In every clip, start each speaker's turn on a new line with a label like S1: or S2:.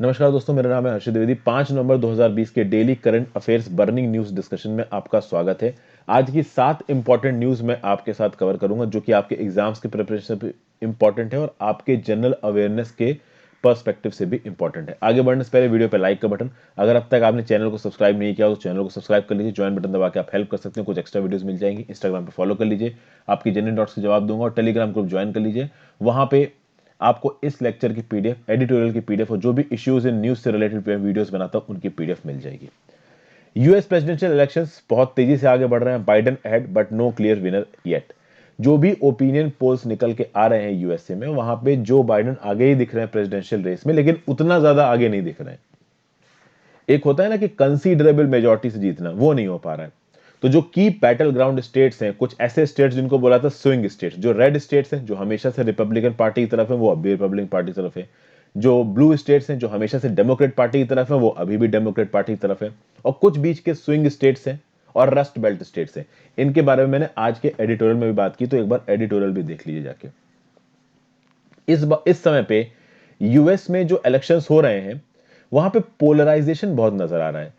S1: नमस्कार दोस्तों, मेरा नाम है हर्षित द्विवेदी। 5 नवंबर 2020 के daily current affairs burning news discussion में आपका स्वागत है। आज की 7 इंपॉर्टेंट न्यूज मैं आपके साथ कवर करूंगा जो कि आपके एग्जाम्स के प्रिपरेशन पे इंपॉर्टेंट है और आपके जनरल अवेयरनेस के पर्सपेक्टिव से भी इंपॉर्टेंट है। आगे बढ़ने से पहले वीडियो पे लाइक का बटन, अगर अब तक आपने चैनल को सब्सक्राइब नहीं किया तो चैनल को सब्सक्राइब कर लीजिए। ज्वाइन बटन दबा के आप हेल्प कर सकते हैं, कुछ एक्स्ट्रा वीडियोस मिल जाएंगी। इंस्टाग्राम पे फॉलो कर लीजिए, आपकी जेन्युइन डॉट्स के जवाब दूंगा। और टेलीग्राम ग्रुप ज्वाइन कर लीजिए, वहां पे आपको इस लेक्चर की पीडीएफ, एडिटोरियल की पीडीएफ और जो भी इश्यूज इन न्यूज से रिलेटेड वीडियोस बनाता हूं उनकी पीडीएफ मिल जाएगी। यूएस प्रेसिडेंशियल इलेक्शंस बहुत तेजी से आगे बढ़ रहे हैं। Biden ahead but no clear winner yet. जो भी ओपिनियन पोल्स निकल के आ रहे हैं यूएसए में, वहां पे जो बाइडेन आगे ही दिख रहे हैं प्रेसिडेंशियल रेस में, लेकिन उतना ज्यादा आगे नहीं दिख रहे हैं। एक होता है ना कि कंसीडरेबल मेजॉरिटी से जीतना, वो नहीं हो पा रहा है। तो जो की बैटल ग्राउंड स्टेट्स हैं, कुछ ऐसे स्टेट्स जिनको बोला था स्विंग स्टेट्स, जो रेड स्टेट्स हैं जो हमेशा से रिपब्लिकन पार्टी की तरफ है, वो अब भी रिपब्लिकन पार्टी की तरफ है। जो ब्लू स्टेट्स हैं जो हमेशा से डेमोक्रेट पार्टी की तरफ है, वो अभी भी डेमोक्रेट पार्टी की तरफ है। और कुछ बीच के स्विंग स्टेट्स हैं और रस्ट बेल्ट स्टेट्स हैं। इनके बारे में मैंने आज के एडिटोरियल में भी बात की, तो एक बार एडिटोरियल भी देख लीजिए जाके। इस समय पे यूएस में जो इलेक्शंस हो रहे हैं, वहां पे पोलराइजेशन बहुत नजर आ रहा है।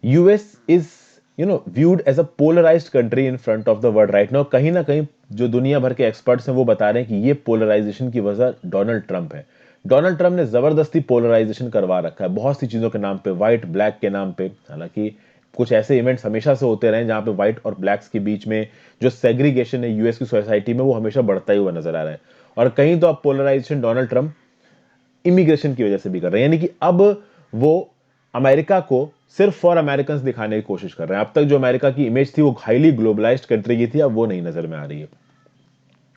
S1: US is viewed as a polarized country in front of the world right now। कहीं ना कहीं जो दुनिया भर के एक्सपर्ट्स हैं वो बता रहे हैं कि ये पोलराइजेशन की वजह डोनाल्ड ट्रंप है। डोनाल्ड ट्रंप ने जबरदस्ती पोलराइजेशन करवा रखा है बहुत सी चीजों के नाम पे, व्हाइट ब्लैक के नाम पे। हालांकि कुछ ऐसे इवेंट्स हमेशा से होते रहे जहां पे व्हाइट और ब्लैक्स के बीच में जो सेग्रीगेशन है यूएस की सोसाइटी में, वो हमेशा बढ़ता ही हुआ नजर आ रहा है। और कहीं तो अब पोलराइजेशन डोनाल्ड ट्रंप इमिग्रेशन की वजह से भी कर रहे हैं, यानी कि अब वो अमेरिका को सिर्फ फॉर अमेरिकन दिखाने की कोशिश कर रहे हैं। अब तक जो अमेरिका की इमेज थी वो हाईली ग्लोबलाइज्ड कंट्री की थी, अब वो नहीं नजर में आ रही है।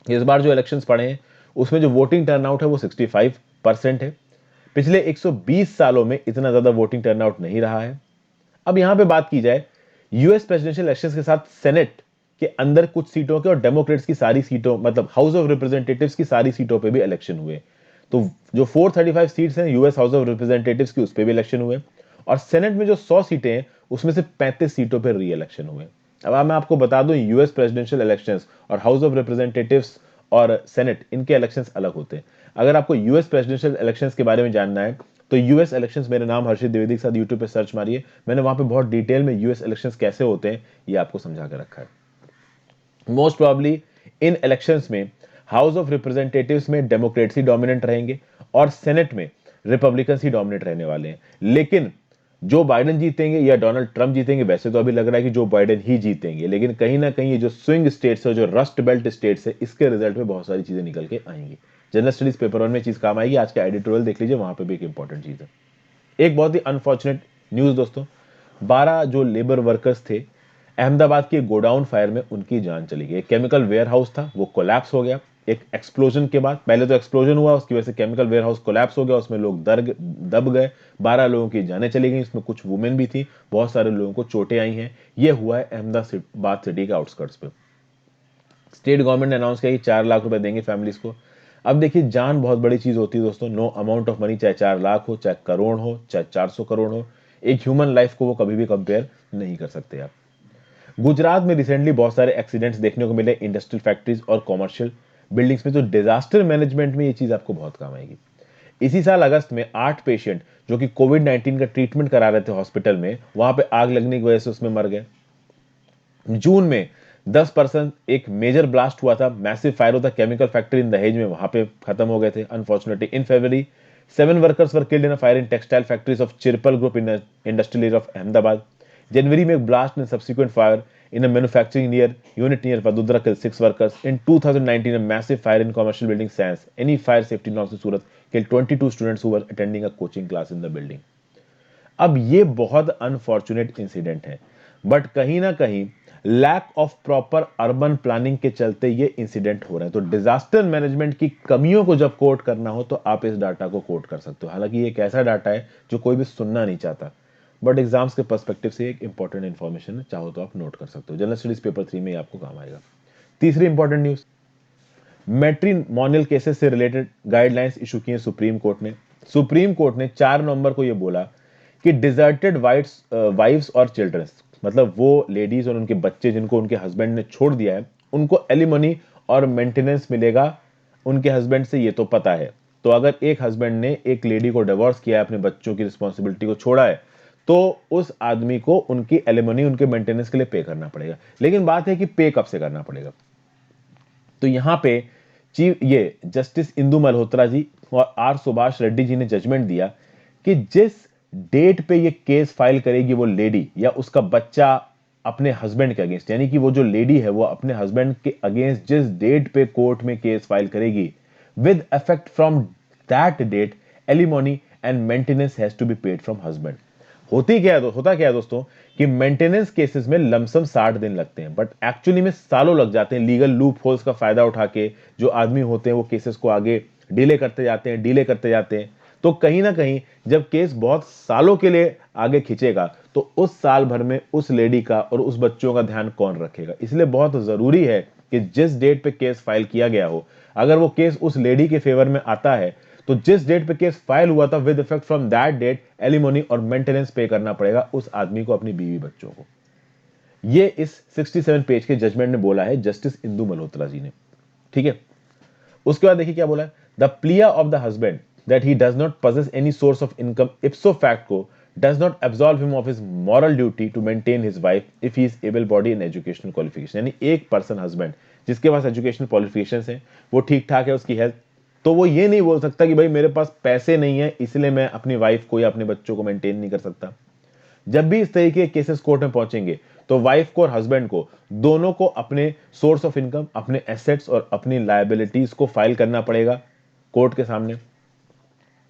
S1: इस बार जो इलेक्शंस पड़े हैं उसमें जो वोटिंग टर्नआउट है वो 65% है। पिछले 120 सालों में इतना ज्यादा वोटिंग टर्नआउट नहीं रहा है। अब यहां पे बात की जाए यूएस प्रेसिडेंशियल इलेक्शंस के साथ सेनेट के अंदर कुछ सीटों के और डेमोक्रेट्स की सारी सीटों, मतलब हाउस ऑफ रिप्रेजेंटेटिव्स की सारी सीटों पे भी इलेक्शन हुए। तो जो 435 सीट्स हैं यूएस हाउस ऑफ रिप्रेजेंटेटिव्स की, उस पे भी इलेक्शन हुए। और सेनेट में जो 100 सीटें हैं उसमें से 35 सीटों पर री इलेक्शन हुए। अब मैं आपको बता दूं, यूएस प्रेसिडेंशियल इलेक्शंस और हाउस ऑफ रिप्रेजेंटेटिव्स और सेनेट, इनके इलेक्शंस अलग होते हैं। अगर आपको यूएस प्रेसिडेंशियल इलेक्शंस के बारे में जानना है तो यूएस इलेक्शंस, मेरे नाम हर्षित द्विवेदी के साथ यूट्यूब पे सर्च मारिए, मैंने वहां पे बहुत डिटेल में यूएस इलेक्शंस कैसे होते हैं ये आपको समझा के रखा है। मोस्ट प्रोबेबली इन इलेक्शंस में हाउस ऑफ रिप्रेजेंटेटिव्स में डेमोक्रेट्स ही डोमिनेंट रहेंगे और सेनेट में रिपब्लिकन्स ही डोमिनेट रहने वाले हैं। लेकिन जो बाइडेन जीतेंगे या डोनाल्ड ट्रंप जीतेंगे, वैसे तो अभी लग रहा है कि जो बाइडेन ही जीतेंगे, लेकिन कहीं ना कहीं ये जो स्विंग स्टेट्स है, जो रस्ट बेल्ट स्टेट्स है, इसके रिजल्ट में बहुत सारी चीजें निकल के आएंगी। जनरल स्टडीज पेपर 1 में चीज काम आएगी। आज का एडिटोरियल देख लीजिए, वहां पे भी एक इंपॉर्टेंट चीज है। एक बहुत ही अनफॉर्चुनेट न्यूज दोस्तों, 12 जो लेबर वर्कर्स थे अहमदाबाद के गोडाउन फायर में, उनकी जान चली गई। केमिकल वेयर हाउस था, वो कोलैप्स हो गया एक एक्सप्लोजन के बाद। पहले तो एक्सप्लोजन हुआ, उसकी वजह से केमिकल वेयर हाउस कोलैप्स हो गया, उसमें लोग दब गए। 12 लोगों की जानें चली गई, इसमें कुछ वुमेन भी थी, बहुत सारे लोगों को चोटें आई हैं। यह हुआ है अहमदाबाद सिटी के आउटस्कर्ट्स पे। स्टेट गवर्नमेंट ने अनाउंस किया कि 4 लाख रुपए देंगे फैमिलीज को। अब देखिए, जान बहुत बड़ी चीज होती है दोस्तों। नो अमाउंट ऑफ मनी, चाहे 4 लाख हो, चाहे करोड़ हो, चाहे 400 करोड़ हो, एक ह्यूमन लाइफ को वो कभी भी कंपेयर नहीं कर सकते आप। गुजरात में रिसेंटली बहुत सारे एक्सीडेंट्स देखने को मिले इंडस्ट्रियल फैक्ट्रीज और कॉमर्शियल बिल्डिंग्स में। तो डिजास्टर मैनेजमेंट में ये चीज आपको बहुत काम आएगी। इसी साल अगस्त में 8 पेशेंट जो कि कोविड-19 का ट्रीटमेंट करा रहे थे हॉस्पिटल में, वहां पे आग लगने की वजह से उसमें मर गए। जून में 10% एक मेजर ब्लास्ट हुआ था, मैसिव फायर होता केमिकल फैक्ट्री इन दहेज में, वहां पे खत्म हो गए थे unfortunately. In February 7 workers were killed in a fire in textile factories of Chiripal group in industrial area of Ahmedabad. जनवरी में एक blast in subsequent fire in a manufacturing unit near Vadodara killed 6 workers. In 2019, a massive fire in commercial building Sans, any fire safety norms in Surat, killed 22 students who were attending a coaching class in the building. अब ये बहुत unfortunate incident है, but कहीं ना कहीं lack of proper urban planning के चलते ये इंसिडेंट हो रहे हैं। तो डिजास्टर मैनेजमेंट की कमियों को जब कोट करना हो तो आप इस डाटा को कोट कर सकते हो। हालांकि ये एक ऐसा डाटा है जो कोई भी सुनना नहीं चाहता, बट एग्जाम्स के पर्सपेक्टिव से एक इंपॉर्टेंट इंफॉर्मेशन है, चाहो तो आप नोट कर सकते हो। जनरल स्टडीज पेपर 3 में आपको काम आएगा। तीसरी इंपॉर्टेंट न्यूज, मैट्रिमोनियल केसेस से रिलेटेड गाइडलाइंस इशू किए सुप्रीम कोर्ट ने। सुप्रीम कोर्ट ने 4 नवंबर को यह बोला कि डिजर्टेड वाइफ्स और चिल्ड्रंस, मतलब वो लेडीज और उनके बच्चे जिनको उनके हस्बैंड ने छोड़ दिया है, उनको एलिमनी और मेंटेनेंस मिलेगा उनके हस्बैंड से, ये तो पता है। तो अगर एक हस्बैंड ने एक लेडी को डिवोर्स किया है, अपने बच्चों की रिस्पॉन्सिबिलिटी को छोड़ा है, तो उस आदमी को उनकी एलिमनी, उनके मेंटेनेंस के लिए पे करना पड़ेगा। लेकिन बात है कि पे कब से करना पड़ेगा। तो यहां पे चीफ ये जस्टिस इंदु मल्होत्रा जी और आर सुभाष रेड्डी जी ने जजमेंट दिया कि जिस डेट पे ये केस फाइल करेगी वो लेडी या उसका बच्चा अपने हस्बैंड के अगेंस्ट, यानी कि वो जो लेडी है वो अपने हस्बैंड के अगेंस्ट जिस डेट पे कोर्ट में केस फाइल करेगी, with effect from that date alimony and maintenance has to be paid from husband. होता क्या है दोस्तों कि मेंटेनेंस केसेस में लमसम 60 दिन लगते हैं, बट एक्चुअली में सालों लग जाते हैं। लीगल लूप होल्स का फायदा उठा के जो आदमी होते हैं वो केसेस को आगे डिले करते जाते हैं। तो कहीं ना कहीं जब केस बहुत सालों के लिए आगे खींचेगा तो उस साल भर में उस लेडी का और उस बच्चों का ध्यान कौन रखेगा। इसलिए बहुत जरूरी है कि जिस डेट पे केस फाइल किया गया हो, अगर वो केस उस लेडी के फेवर में आता है तो जिस डेट पे केस फाइल हुआ था, with effect from that date alimony और मेंटेनेंस पे करना पड़ेगा उस आदमी को, अपनी बीवी बच्चों को। ये इस 67 पेज के जजमेंट में बोला है जस्टिस इंदु मल्होत्रा जी ने। ठीक है, उसके बाद देखिए क्या बोला है। The plea of the husband that he does not possess any source of income इप्सो facto does not absolve him of his moral duty to maintain his wife if he is able body and educational qualification। यानी एक person husband जिसके पास educational qualifications हैं, वो ठीक ठाक है उसकी health, तो वो ये नहीं बोल सकता कि भाई मेरे पास पैसे नहीं है इसलिए मैं अपनी वाइफ को या अपने बच्चों को मेंटेन नहीं कर सकता। जब भी इस तरीके के केसेस कोर्ट में पहुंचेंगे तो वाइफ को और हस्बैंड को दोनों को अपने सोर्स ऑफ इनकम, अपने एसेट्स और अपनी लायबिलिटीज को फाइल करना पड़ेगा कोर्ट के सामने।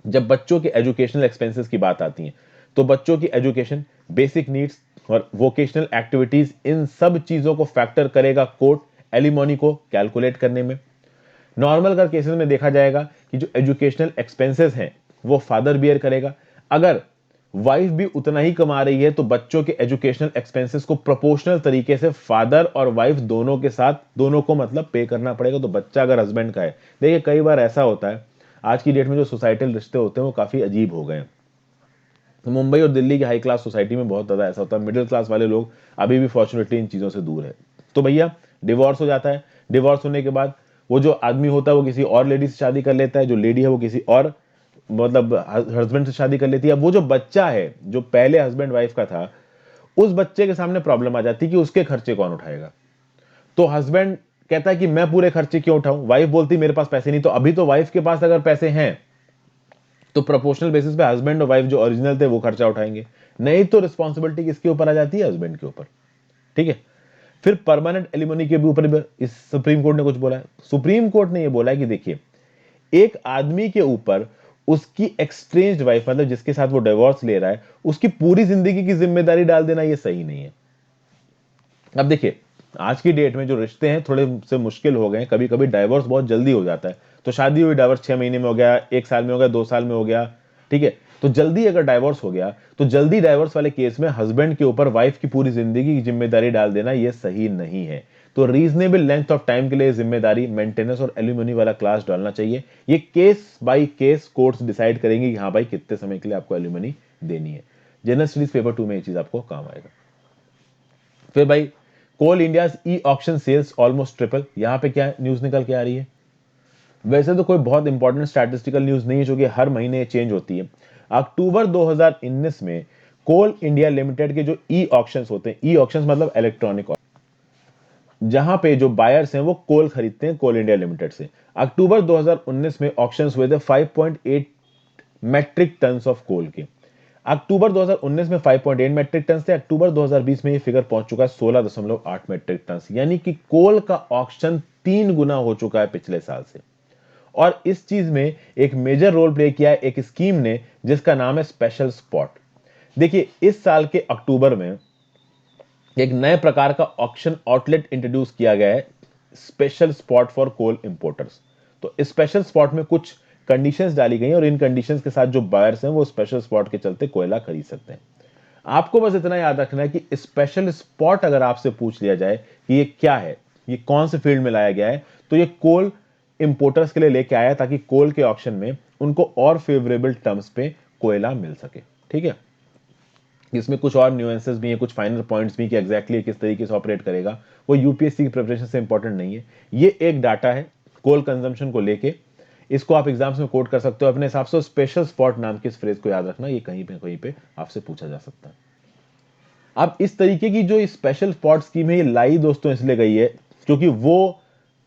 S1: जब बच्चों के एजुकेशनल एक्सपेंसेस की बात आती है तो बच्चों की एजुकेशन, बेसिक नीड्स और वोकेशनल एक्टिविटीज, इन सब चीजों को फैक्टर करेगा कोर्ट एलिमोनी को कैलकुलेट करने में। नॉर्मल अगर केसेस में देखा जाएगा कि जो एजुकेशनल एक्सपेंसेस हैं वो फादर बियर करेगा। अगर वाइफ भी उतना ही कमा रही है तो बच्चों के एजुकेशनल एक्सपेंसेस को प्रोपोर्शनल तरीके से फादर और वाइफ दोनों के साथ, दोनों को मतलब पे करना पड़ेगा। तो बच्चा अगर हस्बैंड का है, देखिए कई बार ऐसा होता है आज की डेट में जो सोसाइटल रिश्ते होते हैं वो काफी अजीब हो गए हैं। तो मुंबई और दिल्ली की हाई क्लास सोसाइटी में बहुत ज्यादा ऐसा होता है, मिडिल क्लास वाले लोग अभी भी फॉर्चुनेटली इन चीजों से दूर है। तो भैया डिवोर्स हो जाता है, डिवोर्स होने के बाद वो जो आदमी होता है वो किसी और लेडी से शादी कर लेता है, जो लेडी है वो किसी और मतलब हस्बैंड से शादी कर लेती है। अब वो जो बच्चा है जो पहले हस्बैंड वाइफ का था, उस बच्चे के सामने प्रॉब्लम आ जाती है कि उसके खर्चे कौन उठाएगा। तो हस्बैंड कहता है कि मैं पूरे खर्चे क्यों उठाऊं, वाइफ बोलती मेरे पास पैसे नहीं। तो अभी तो वाइफ के पास अगर पैसे हैं तो प्रोपोर्शनल बेसिस पे हस्बैंड और वाइफ जो ओरिजिनल थे वो खर्चा उठाएंगे, नहीं तो रिस्पॉन्सिबिलिटी किसके ऊपर आ जाती है, हस्बैंड के ऊपर। ठीक है, फिर परमानेंट एलिमनी के भी ऊपर भी इस सुप्रीम कोर्ट ने कुछ बोला है। सुप्रीम कोर्ट ने ये बोला है कि देखिए एक आदमी के ऊपर उसकी एक्सट्रेंज्ड वाइफ, मतलब जिसके साथ वो डिवोर्स ले रहा है, उसकी पूरी जिंदगी की जिम्मेदारी डाल देना ये सही नहीं है। अब देखिए आज की डेट में जो रिश्ते हैं थोड़े से मुश्किल हो गए, कभी कभी डाइवोर्स बहुत जल्दी हो जाता है। तो शादी हुई, डाइवोर्स 6 महीने में हो गया, 1 साल में हो गया, 2 साल में हो गया। ठीक है, तो जल्दी अगर डाइवोर्स हो गया तो जल्दी डाइवोर्स वाले केस में हस्बैंड के ऊपर वाइफ की पूरी जिंदगी की जिम्मेदारी डाल देना ये सही नहीं है। तो रीजनेबल लेंथ ऑफ टाइम के लिए जिम्मेदारी, मेंटेनेंस और एल्यूमिनी वाला क्लास डालना चाहिए। ये case by case courts decide करेंगे कि हाँ भाई कितने समय के लिए आपको एल्यूमिनी देनी है। जनरल स्टडीज पेपर 2 में ये चीज आपको काम आएगा। फिर भाई Coal India E auction sales almost triple, यहां पे क्या न्यूज निकल के आ रही है। वैसे तो कोई बहुत इंपॉर्टेंट स्टैटिस्टिकल न्यूज नहीं है जो कि हर महीने चेंज होती है। अक्टूबर 2019 में कोल इंडिया लिमिटेड के जो ई ऑक्शंस होते हैं, ई ऑक्शंस मतलब इलेक्ट्रॉनिक, जहां पे जो बायर्स हैं वो कोल खरीदते हैं कोल इंडिया लिमिटेड से। अक्टूबर 2019 में ऑक्शंस हुए थे 5.8 मैट्रिक टन्स ऑफ कोल के। अक्टूबर 2019 में 5.8 मैट्रिक टन थे, अक्टूबर 2020 में ये फिगर पहुंच चुका है 16.8 मैट्रिक टन, यानी कि कोल का ऑक्शन 3 गुना हो चुका है पिछले साल से। और इस चीज में एक मेजर रोल प्ले किया है एक स्कीम ने जिसका नाम है स्पेशल स्पॉट। देखिए इस साल के अक्टूबर में एक नए प्रकार का ऑक्शन आउटलेट इंट्रोड्यूस किया गया है, special spot for coal importers. तो स्पेशल स्पॉट में कुछ कंडीशंस डाली गई और इन कंडीशंस के साथ जो बायर्स हैं वो स्पेशल स्पॉट के चलते कोयला खरीद सकते हैं। आपको बस इतना याद रखना है कि स्पेशल स्पॉट अगर आपसे पूछ लिया जाए कि ये क्या है, ये कौन से फील्ड में लाया गया है, तो ये कोल इंपोर्टर्स के लिए लेके आया ताकि कोल के ऑक्शन में उनको और फेवरेबल टर्म्स पे कोयला मिल सके। ठीक है, इसमें कुछ और न्यूएंसेस भी हैं, कुछ फाइनल पॉइंट्स भी कि एग्जैक्टली किस तरीके से ऑपरेट करेगा, वो यूपीएससी की प्रिपरेशन से इंपॉर्टेंट नहीं है। ये एक डाटा है कोल कंजम्पशन को लेके। इसको आप एग्जाम्स में कोट कर सकते हो अपने हिसाब से। स्पेशल स्पॉट नाम के इस फ्रेज को याद रखना, ये कहीं पे आपसे पूछा जा सकता है। अब इस तरीके की जो स्पेशल स्पॉट स्कीम है ये लाई दोस्तों इसलिए गई है क्योंकि वो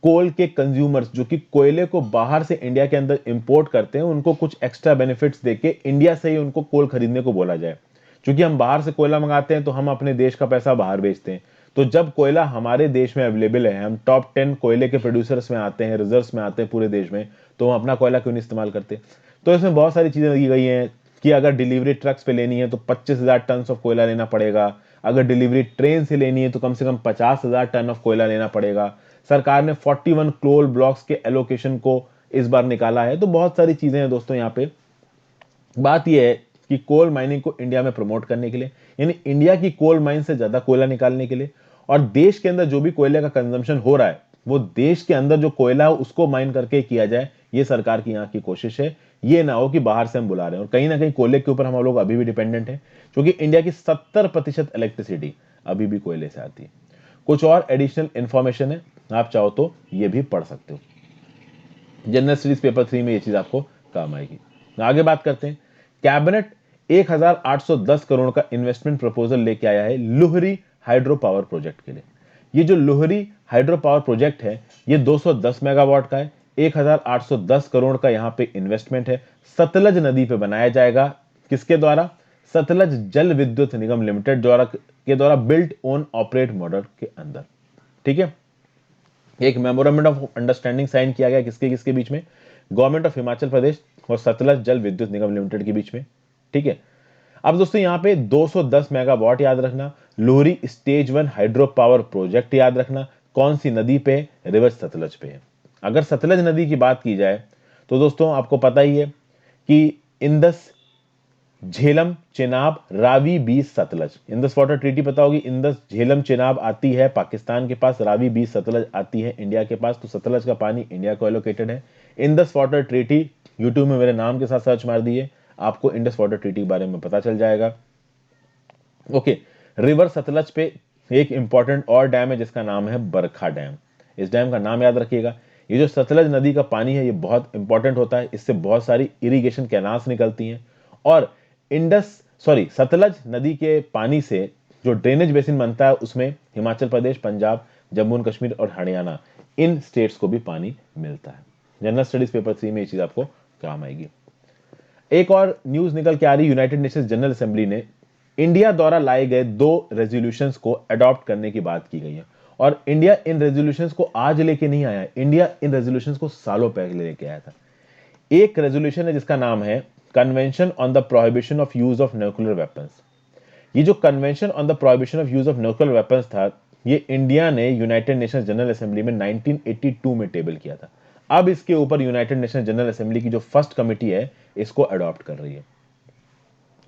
S1: कोल के कंज्यूमर्स जो कि कोयले को बाहर से इंडिया के अंदर इंपोर्ट करते हैं उनको कुछ एक्स्ट्रा बेनिफिट्स देके इंडिया से ही उनको कोल खरीदने को बोला जाए। क्योंकि हम बाहर से कोयला मंगाते हैं तो हम अपने देश का पैसा बाहर बेचते हैं, तो जब कोयला हमारे देश में अवेलेबल है, हम टॉप 10 कोयले के प्रोड्यूसर्स में आते हैं, रिजर्व्स में आते हैं पूरे देश में, तो हम अपना कोयला क्यों नहीं इस्तेमाल करते। तो इसमें बहुत सारी चीजें लगी गई हैं कि अगर डिलीवरी ट्रक्स पे लेनी है तो 25,000 टन ऑफ कोयला लेना पड़ेगा, अगर डिलीवरी ट्रेन से लेनी है तो कम से कम 50,000 टन ऑफ कोयला लेना पड़ेगा। सरकार ने 41 कोल ब्लॉक्स के एलोकेशन को इस बार निकाला है। तो बहुत सारी चीजें हैं दोस्तों यहाँ पे। बात यह है कि कोल माइनिंग को इंडिया में प्रमोट करने के लिए, यानी इंडिया की कोल माइन से ज्यादा कोयला निकालने के लिए, और देश के अंदर जो भी कोयले का कंजम्पशन हो रहा है वो देश के अंदर जो कोयला है उसको माइन करके किया जाए, ये सरकार की यहाँ की कोशिश है। ये ना हो कि बाहर से हम बुला रहे हैं, और कहीं ना कहीं कोयले के ऊपर हम लोग अभी भी डिपेंडेंट हैं क्योंकि इंडिया की 70% इलेक्ट्रिसिटी अभी भी कोयले से आती है। कुछ और एडिशनल इंफॉर्मेशन है, आप चाहो तो ये भी पढ़ सकते हो। जनरल स्टडीज पेपर 3 में ये चीज आपको काम आएगी। आगे बात करते हैं। कैबिनेट 1810 करोड़ का इन्वेस्टमेंट प्रपोजल लेके आया है लुहरी हाइड्रो पावर प्रोजेक्ट के लिए। ये जो लुहरी हाइड्रो पावर प्रोजेक्ट है ये 210 मेगावाट का है, 1810 करोड़ का यहां पे इन्वेस्टमेंट है। सतलज नदी पे बनाया जाएगा, किसके द्वारा? सतलज जल विद्युत निगम लिमिटेड द्वारा बिल्ट ओन ऑपरेट मॉडल के अंदर। ठीक है, एक मेमोरेंडम ऑफ अंडरस्टैंडिंग साइन किया गया किसके किसके बीच में? गवर्नमेंट ऑफ हिमाचल प्रदेश और सतलज जल विद्युत निगम लिमिटेड के बीच में। ठीक है, अब दोस्तों यहां पे 210 मेगावाट याद रखना, Lohri stage 1 hydro power project याद रखना। कौन सी नदी पे? रिवर सतलज पे। अगर सतलज नदी की बात की जाए तो दोस्तों आपको पता ही है कि इंदस, झेलम, चेनाब, रावी, बीस, सतलज, इंदस वाटर ट्रीटी पता होगी। इंदस, झेलम, चेनाब आती है पाकिस्तान के पास, रावी, बीस, सतलज आती है इंडिया के पास। तो सतलज का पानी इंडिया को एलोकेटेड है। इंदस वाटर ट्रीटी यूट्यूब में मेरे नाम के साथ सर्च मार दिए, आपको इंडस वाटर ट्रीटी के बारे में पता चल जाएगा। ओके, रिवर सतलज पे एक इंपॉर्टेंट और डैम है जिसका नाम है बरखा डैम। इस डैम का नाम याद रखिएगा। ये जो सतलज नदी का पानी है ये बहुत इंपॉर्टेंट होता है, इससे बहुत सारी इरिगेशन कैनाल्स निकलती हैं, और सतलज नदी के पानी से जो ड्रेनेज बेसिन बनता है उसमें हिमाचल प्रदेश, पंजाब, जम्मू एंड कश्मीर और हरियाणा, इन स्टेट्स को भी पानी मिलता है। जनरल स्टडीज पेपर 3 में ये चीज आपको काम आएगी। एक और न्यूज निकल के आ रही, यूनाइटेड नेशंस जनरल असेंबली ने इंडिया द्वारा लाए गए 2 रेजोल्यूशंस को अडॉप्ट करने की बात की गई है। और इंडिया इन रेजोल्यूशंस को आज लेके नहीं आया, इंडिया इन रेजोल्यूशंस को सालों पहले लेके आया था। एक रेजोल्यूशन है जिसका नाम है convention on the prohibition of use of nuclear weapons. ये जो convention on the prohibition of use of nuclear weapons था, ये इंडिया ने यूनाइटेड नेशंस जनरल असेंबली में 1982 में टेबल किया था। अब इसके ऊपर यूनाइटेड नेशंस जनरल असेंबली की जो फर्स्ट कमिटी है इसको अडॉप्ट कर रही है।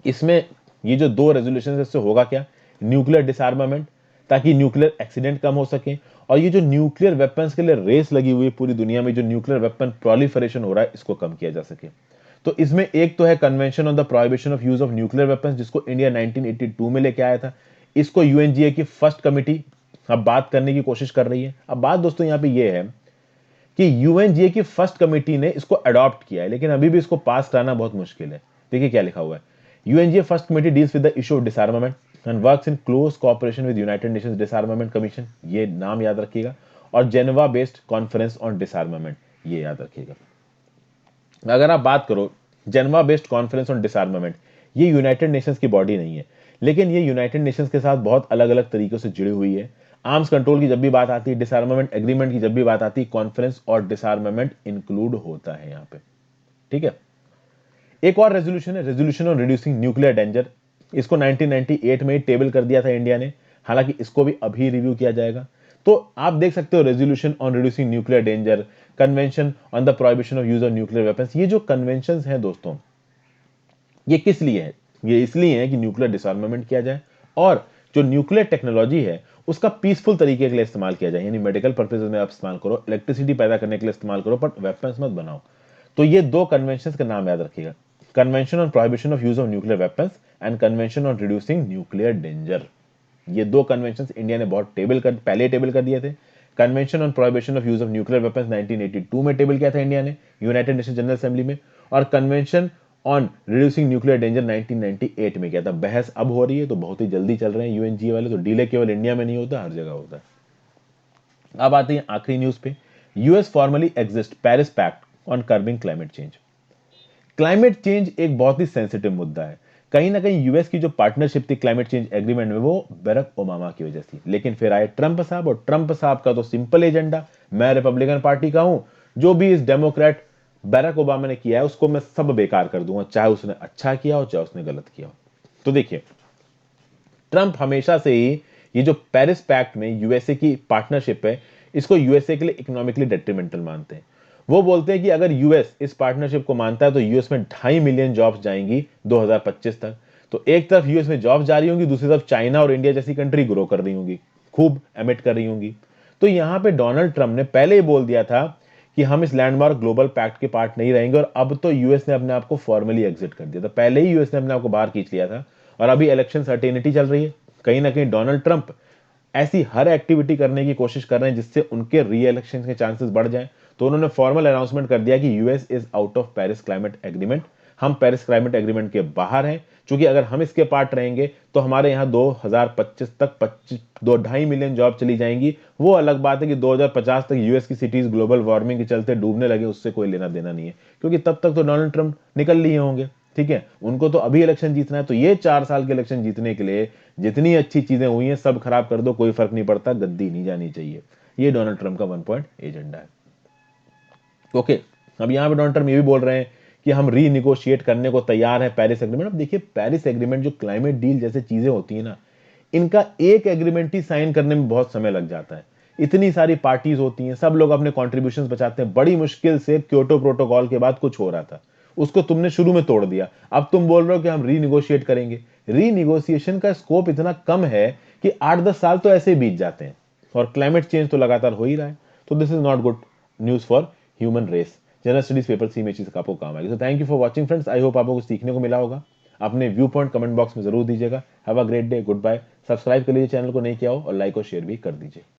S1: इसमें ये जो 2 रेजोल्यूशन इससे होगा क्या? न्यूक्लियर डिसआर्मामेंट, ताकि न्यूक्लियर एक्सीडेंट कम हो सके, और ये जो न्यूक्लियर वेपन्स के लिए रेस लगी हुई है पूरी दुनिया में, जो न्यूक्लियर वेपन प्रोलिफरेशन हो रहा है, इसको कम किया जा सके। तो इसमें एक तो है convention on the prohibition of use of nuclear weapons, जिसको इंडिया 1982 में लेके आया था। इसको यूएनजीए की फर्स्ट कमिटी अब बात करने की कोशिश कर रही है। अब बात दोस्तों यहां पे ये है कि यूएनजीए की फर्स्ट कमिटी ने इसको अडॉप्ट किया है, लेकिन अभी भी इसको पास कराना बहुत मुश्किल है। देखिए क्या लिखा हुआ है, UNGA first committee deals with the issue of डिसआर्मामेंट and works in close cooperation with United Nations डिसआर्मामेंट commission, ये नाम याद रखिएगा, और जेनेवा बेस्ड कॉन्फ्रेंस ऑन डिसआर्मामेंट, ये याद रखिएगा। अगर आप बात करो जेनेवा बेस्ड कॉन्फ्रेंस ऑन डिसआर्मामेंट, ये यूनाइटेड नेशंस की बॉडी नहीं है, लेकिन ये यूनाइटेड नेशंस के साथ बहुत अलग अलग तरीकों से जुड़ी हुई है। आर्म्स कंट्रोल की जब भी बात आती है, डिसआर्मामेंट एग्रीमेंट की जब भी बात आती है, कॉन्फ्रेंस और डिसआर्मामेंट इंक्लूड होता है यहां पे। ठीक है, एक और रेजोल्यूशन है resolution on reducing nuclear danger. इसको 1998 में टेबल कर दिया था इंडिया ने, हालांकि इसको भी अभी रिव्यू किया जाएगा। तो आप देख सकते हो resolution on reducing nuclear danger, convention on the prohibition of use of nuclear weapons. ये जो कन्वेंशन हैं दोस्तों, ये किस लिए है? ये इसलिए है कि न्यूक्लियर डिसआर्मामेंट किया जाए, और जो न्यूक्लियर टेक्नोलॉजी है उसका पीसफुल तरीके के लिए इस्तेमाल किया जाए, यानी मेडिकल पर्पज में आप इस्तेमाल करो, इलेक्ट्रिसिटी पैदा करने के लिए इस्तेमाल करो, बट वेपन्स मत बनाओ। तो ये 2 कन्वेंशन का नाम याद रखिएगा, convention on prohibition of use of nuclear weapons and convention on reducing nuclear danger. ये 2 कन्वेंशन इंडिया ने बहुत पहले टेबल कर दिए थे, convention on prohibition of use of nuclear weapons 1982 में टेबल किया था इंडिया ने यूनाइटेड नेशन जनरल असेंबली में, और convention on reducing nuclear danger 1998 में किया था। बहस अब हो रही है तो बहुत ही जल्दी चल रहे हैं यूएनजीए वाले, तो डिले केवल इंडिया में नहीं होता, हर जगह होता है। अब आते हैं आखिरी न्यूज पे। US formally exist Paris pact on curbing climate change. Climate change एक बहुत ही सेंसिटिव मुद्दा है। कहीं ना कहीं यूएस की जो पार्टनरशिप थी क्लाइमेट चेंज एग्रीमेंट में, वो बराक ओबामा की वजह से, लेकिन फिर आए ट्रंप साहब, और ट्रंप साहब का तो सिंपल एजेंडा, मैं रिपब्लिकन पार्टी का हूं, जो भी इस डेमोक्रेट बराक ओबामा ने किया है उसको मैं सब बेकार कर दूंगा, चाहे उसने अच्छा किया हो चाहे उसने गलत किया हो। तो देखिए, ट्रंप हमेशा से ही ये जो पेरिस पैक्ट में यूएसए की पार्टनरशिप है, इसको यूएसए के लिए इकोनॉमिकली डेट्रीमेंटल मानते हैं। वो बोलते हैं कि अगर यूएस इस पार्टनरशिप को मानता है तो यूएस में 2.5 मिलियन जॉब्स जाएंगी 2025 तक। तो एक तरफ यूएस में जॉब्स जा रही होंगी, दूसरी तरफ चाइना और इंडिया जैसी कंट्री ग्रो कर रही होंगी, खूब एमिट कर रही होंगी। तो यहां पे डोनाल्ड ट्रंप ने पहले ही बोल दिया था कि हम इस लैंडमार्क ग्लोबल पैक्ट के पार्ट नहीं रहेंगे, और अब तो यूएस ने अपने आप को फॉर्मली एग्जिट कर दिया था, पहले ही यूएस ने अपने आप को बाहर खींच लिया था। और अभी इलेक्शन सर्टेनिटी चल रही है, कहीं ना कहीं डोनाल्ड ट्रंप ऐसी हर एक्टिविटी करने की कोशिश कर रहे हैं जिससे उनके री इलेक्शन के चांसेस बढ़ जाएं। तो उन्होंने फॉर्मल अनाउंसमेंट कर दिया कि US is out of Paris climate agreement, हम पेरिस क्लाइमेट एग्रीमेंट के बाहर हैं, क्योंकि अगर हम इसके पार्ट रहेंगे तो हमारे यहाँ 2025 तक 2.5 मिलियन जॉब चली जाएंगी। वो अलग बात है कि 2050 तक यूएस की सिटीज ग्लोबल वार्मिंग के चलते डूबने लगे, उससे कोई लेना देना नहीं है, क्योंकि तब तक तो डोनाल्ड ट्रंप निकल लिए होंगे। ठीक है, उनको तो अभी इलेक्शन जीतना है, तो ये 4 साल के इलेक्शन जीतने के लिए जितनी अच्छी चीजें हुई हैं सब खराब कर दो, कोई फर्क नहीं पड़ता, गद्दी नहीं जानी चाहिए। ये डोनाल्ड ट्रंप का 1 पॉइंट एजेंडा है। ओके, अब यहां पे डोनाल्ड ट्रंप ये भी बोल रहे हैं कि हम रीनिगोशिएट करने को तैयार है पेरिस एग्रीमेंट। अब देखिए, पेरिस एग्रीमेंट जो क्लाइमेट डील जैसे चीजें होती है ना, इनका एक एग्रीमेंट ही साइन करने में बहुत समय लग जाता है। इतनी सारी पार्टीज होती हैं, सब लोग अपने कॉन्ट्रीब्यूशंस बचाते हैं, बड़ी मुश्किल से क्योटो प्रोटोकॉल के बाद कुछ हो रहा था, उसको तुमने शुरू में तोड़ दिया, अब तुम बोल रहे हो कि हम रीनिगोशिएट करेंगे। रीनिगोशिएशन का स्कोप इतना कम है कि 8-10 साल तो ऐसे ही बीत जाते हैं, और क्लाइमेट चेंज तो लगातार हो ही रहा है। तो this is not good news for human race. General studies paper C में चीज आपको काम आएगी। तो thank you for watching friends, I hope आपको कुछ सीखने को मिला होगा। अपने व्यू पॉइंट कमेंट बॉक्स में जरूर दीजिएगा। Have a great day, good bye. Subscribe कर लीजिए चैनल को नहीं किया हो, और लाइक और शेयर भी कर दीजिए।